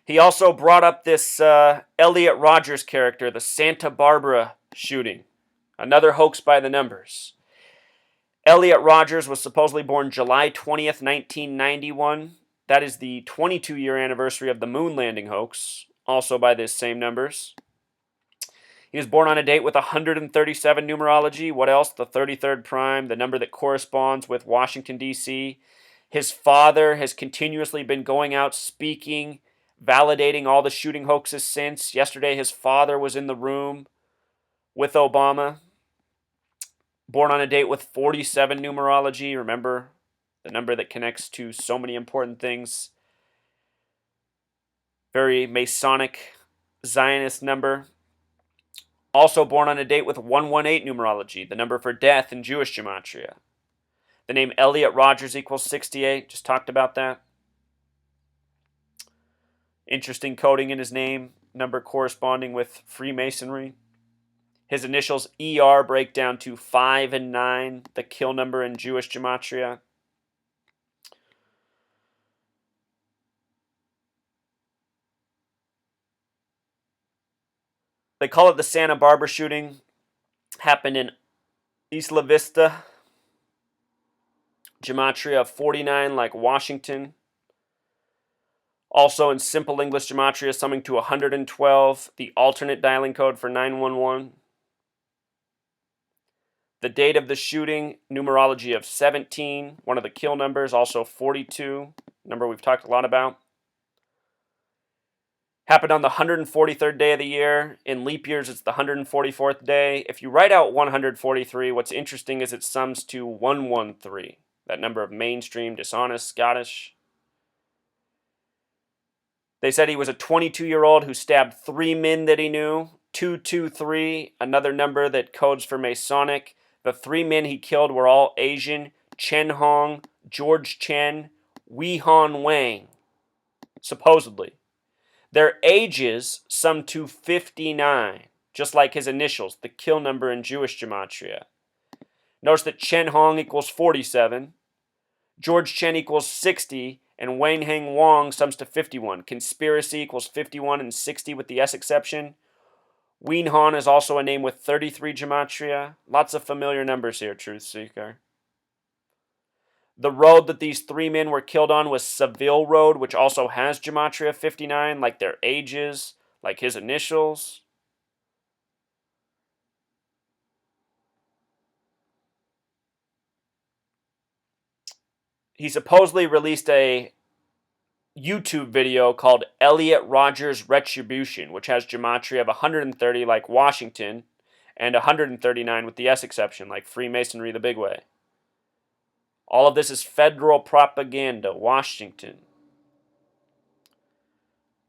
He also brought up this Elliot Rogers character, the Santa Barbara shooting. Another hoax by the numbers. Elliot Rogers was supposedly born July 20th, 1991. That is the 22-year anniversary of the moon landing hoax, also by the same numbers. He was born on a date with 137 numerology. What else? The 33rd prime, the number that corresponds with Washington, D.C. His father has continuously been going out speaking, validating all the shooting hoaxes since. Yesterday, his father was in the room with Obama. Born on a date with 47 numerology. Remember, the number that connects to so many important things. Very Masonic, Zionist number. Also born on a date with 118 numerology, the number for death in Jewish gematria. The name Elliot Rogers equals 68. Just talked about that. Interesting coding in his name, number corresponding with Freemasonry. His initials ER break down to 5 and 9, the kill number in Jewish gematria. They call it the Santa Barbara shooting. Happened in Isla Vista. Gematria of 49 like Washington. Also in simple English gematria summing to 112, the alternate dialing code for 911. The date of the shooting, numerology of 17, one of the kill numbers, also 42, number we've talked a lot about. Happened on the 143rd day of the year. In leap years, it's the 144th day. If you write out 143, what's interesting is it sums to 113, that number of mainstream, dishonest, Scottish. They said he was a 22-year-old who stabbed 3 men that he knew. 223, another number that codes for Masonic. The 3 men he killed were all Asian: Chen Hong, George Chen, Wei Han Wang, supposedly. Their ages sum to 59, just like his initials, the kill number in Jewish gematria. Notice that Chen Hong equals 47, George Chen equals 60, and Wang Heng Wang sums to 51. Conspiracy equals 51 and 60 with the S exception. Wei Han is also a name with 33 gematria. Lots of familiar numbers here, Truth Seeker. The road that these 3 men were killed on was Seville Road, which also has gematria 59, like their ages, like his initials. He supposedly released a YouTube video called Elliot Rogers Retribution, which has gematria of 130 like Washington and 139 with the S exception, like Freemasonry the Big Way. All of this is federal propaganda, Washington.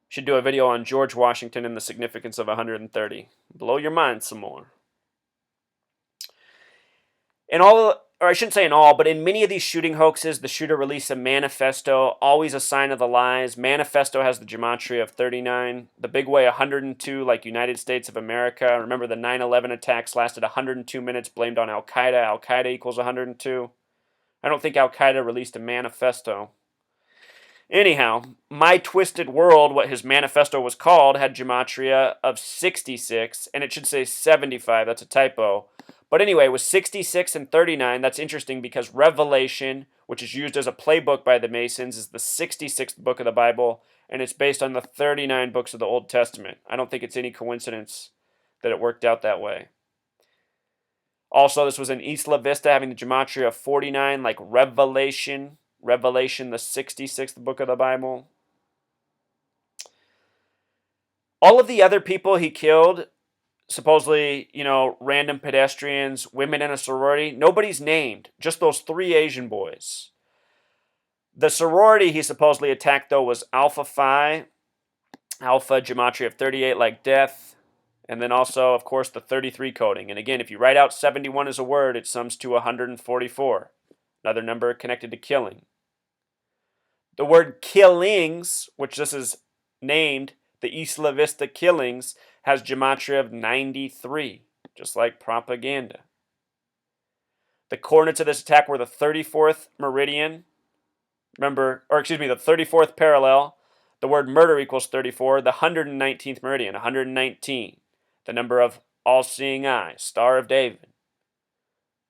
Should do a video on George Washington and the significance of 130. Blow your mind some more. In all, or I shouldn't say in all, but in many of these shooting hoaxes, the shooter released a manifesto, always a sign of the lies. Manifesto has the gematria of 39. The Big Way, 102, like United States of America. Remember the 9/11 attacks lasted 102 minutes, blamed on Al-Qaeda. Al-Qaeda equals 102. I don't think Al-Qaeda released a manifesto. Anyhow, My Twisted World, what his manifesto was called, had gematria of 66, and it should say 75. That's a typo. But anyway, it was 66 and 39. That's interesting because Revelation, which is used as a playbook by the Masons, is the 66th book of the Bible, and it's based on the 39 books of the Old Testament. I don't think it's any coincidence that it worked out that way. Also, this was in Isla Vista, having the gematria of 49, like Revelation. Revelation, the 66th book of the Bible. All of the other people he killed, supposedly, random pedestrians, women in a sorority, nobody's named. Just those 3 Asian boys. The sorority he supposedly attacked, though, was Alpha Phi. Alpha, gematria of 38, like death. And then also, of course, the 33 coding. And again, if you write out 71 as a word, it sums to 144. Another number connected to killing. The word killings, which this is named, the Isla Vista killings, has gematria of 93, just like propaganda. The coordinates of this attack were the 34th meridian, the 34th parallel, The word murder equals 34. The 119th meridian, 119. The number of all-seeing eyes, Star of David.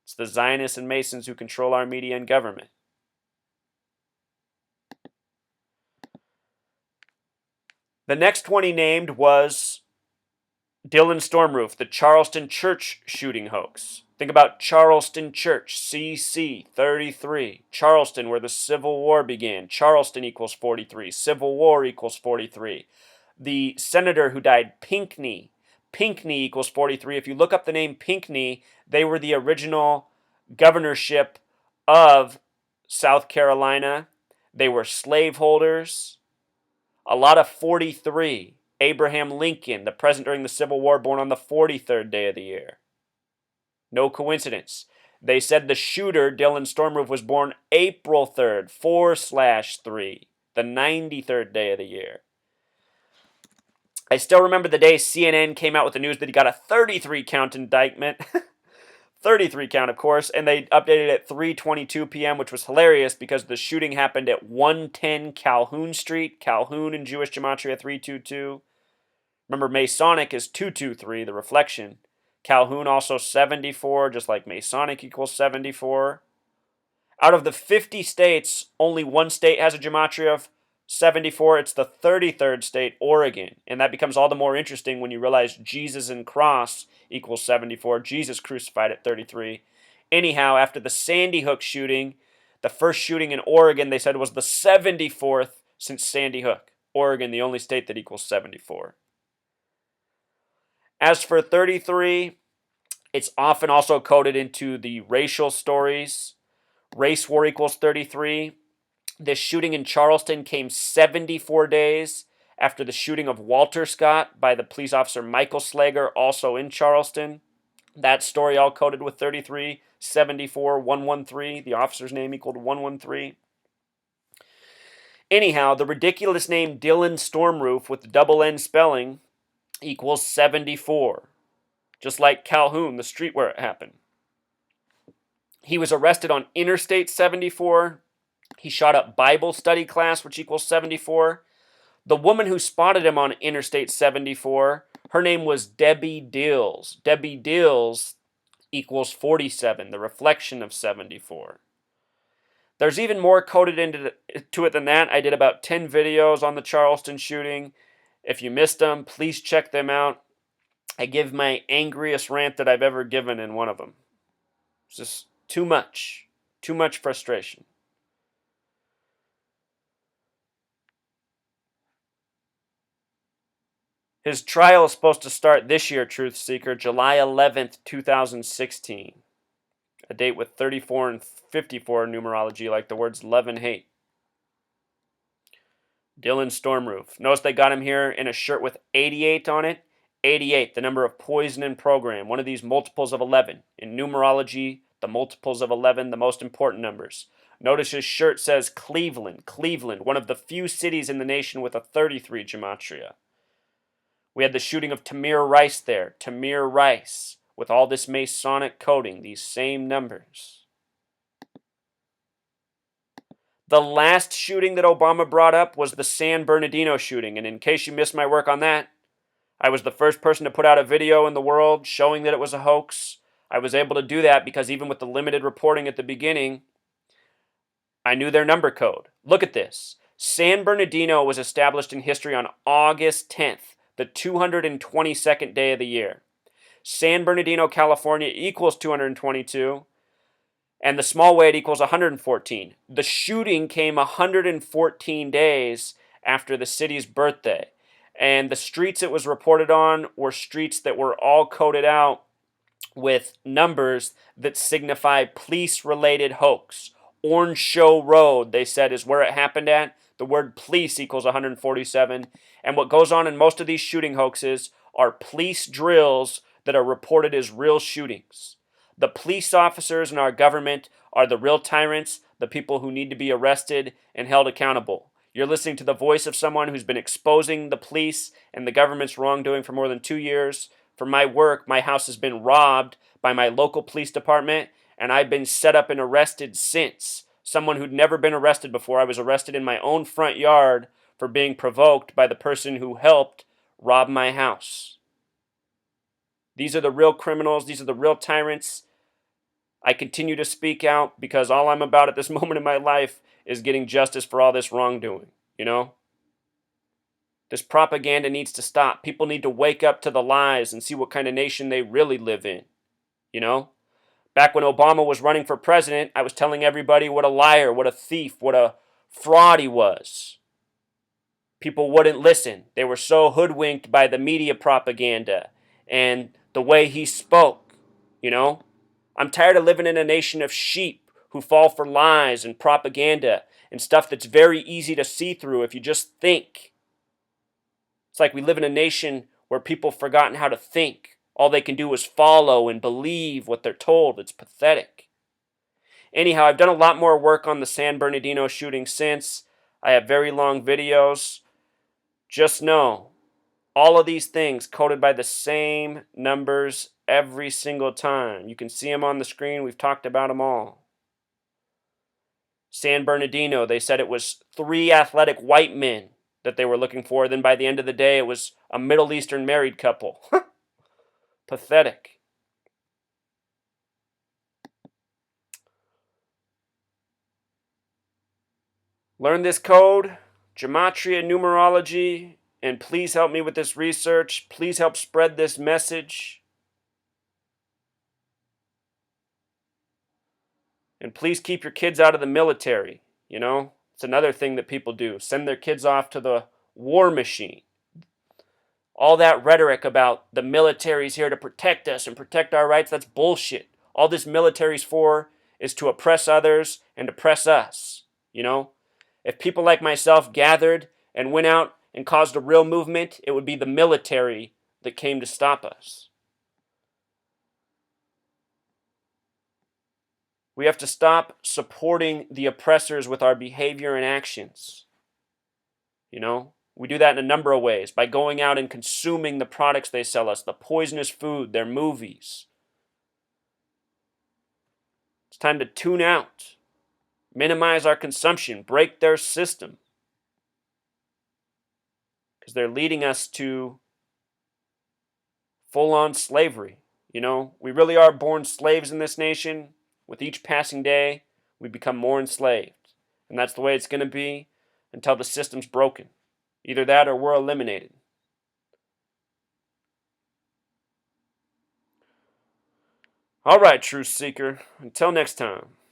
It's the Zionists and Masons who control our media and government. The next one he named was Dylan Stormroof, the Charleston Church shooting hoax. Think about Charleston Church, CC 33. Charleston, where the Civil War began. Charleston equals 43. Civil War equals 43. The senator who died, Pinckney. Pinckney equals 43. If you look up the name Pinckney, they were the original governorship of South Carolina. They were slaveholders. A lot of 43. Abraham Lincoln, the president during the Civil War, born on the 43rd day of the year. No coincidence. They said the shooter, Dylan Stormroof, was born April 3rd, 4/3, the 93rd day of the year. I still remember the day CNN came out with the news that he got a 33 count indictment. 33 count, of course, and they updated it at 3:22 p.m., which was hilarious because the shooting happened at 110 Calhoun Street. Calhoun in Jewish Gematria 322. Remember, Masonic is 223, the reflection. Calhoun also 74, just like Masonic equals 74. Out of the 50 states, only one state has a gematria of 74. It's the 33rd state, Oregon. And that becomes all the more interesting when you realize Jesus and cross equals 74. Jesus crucified at 33. Anyhow, after the Sandy Hook shooting, the first shooting in Oregon, they said was the 74th since Sandy Hook. Oregon, the only state that equals 74. As for 33, it's often also coded into the racial stories. Race war equals 33. This shooting in Charleston came 74 days after the shooting of Walter Scott by the police officer Michael Slager, also in Charleston. That story all coded with 33, 74, 113. The officer's name equaled 113. Anyhow, the ridiculous name Dylan Stormroof with the double N spelling equals 74. Just like Calhoun, the street where it happened. He was arrested on Interstate 74. He shot up Bible study class, which equals 74. The woman who spotted him on Interstate 74, her name was Debbie Dills. Debbie Dills equals 47, the reflection of 74. There's even more coded into it than that. I did about 10 videos on the Charleston shooting. If you missed them, please check them out. I give my angriest rant that I've ever given in one of them. It's just too much frustration. His trial is supposed to start this year, Truth Seeker, July 11th, 2016. A date with 34 and 54 numerology, like the words love and hate. Dylan Stormroof. Notice they got him here in a shirt with 88 on it. 88, the number of poison in program, one of these multiples of 11. In numerology, the multiples of 11, the most important numbers. Notice his shirt says Cleveland, Cleveland, one of the few cities in the nation with a 33 gematria. We had the shooting of Tamir Rice there, Tamir Rice, with all this Masonic coding, these same numbers. The last shooting that Obama brought up was the San Bernardino shooting, and in case you missed my work on that, I was the first person to put out a video in the world showing that it was a hoax. I was able to do that because even with the limited reporting at the beginning, I knew their number code. Look at this. San Bernardino was established in history on August 10th, the 222nd day of the year. San Bernardino, California equals 222, and the small weight equals 114. The shooting came 114 days after the city's birthday. And the streets it was reported on were streets that were all coded out with numbers that signify police-related hoax. Orange Show Road, they said, is where it happened at. The word police equals 147. And what goes on in most of these shooting hoaxes are police drills that are reported as real shootings. The police officers in our government are the real tyrants, the people who need to be arrested and held accountable. You're listening to the voice of someone who's been exposing the police and the government's wrongdoing for more than 2 years. For my work, my house has been robbed by my local police department, and I've been set up and arrested since. Someone who'd never been arrested before. I was arrested in my own front yard for being provoked by the person who helped rob my house. These are the real criminals. These are the real tyrants. I continue to speak out because all I'm about at this moment in my life is getting justice for all this wrongdoing, you know? This propaganda needs to stop. People need to wake up to the lies and see what kind of nation they really live in, you know? Back when Obama was running for president, I was telling everybody what a liar, what a thief, what a fraud he was. People wouldn't listen. They were so hoodwinked by the media propaganda and the way he spoke, you know? I'm tired of living in a nation of sheep who fall for lies and propaganda and stuff that's very easy to see through if you just think. It's like we live in a nation where people have forgotten how to think. All they can do is follow and believe what they're told. It's pathetic. Anyhow, I've done a lot more work on the San Bernardino shooting since. I have very long videos. Just know, all of these things coded by the same numbers every single time. You can see them on the screen. We've talked about them all. San Bernardino, they said it was 3 athletic white men that they were looking for. Then by the end of the day, it was a Middle Eastern married couple. Pathetic. Learn this code, gematria, numerology, and please help me with this research. Please help spread this message. And please keep your kids out of the military, you know? It's another thing that people do. Send their kids off to the war machine. All that rhetoric about the military's here to protect us and protect our rights, that's bullshit. All this military's for is to oppress others and oppress us, you know? If people like myself gathered and went out and caused a real movement, it would be the military that came to stop us. We have to stop supporting the oppressors with our behavior and actions. You know, we do that in a number of ways. By going out and consuming the products they sell us, the poisonous food, their movies. It's time to tune out. Minimize our consumption. Break their system. Because they're leading us to full-on slavery. You know, we really are born slaves in this nation. With each passing day, we become more enslaved. And that's the way it's going to be until the system's broken. Either that or we're eliminated. All right, Truth Seeker. Until next time.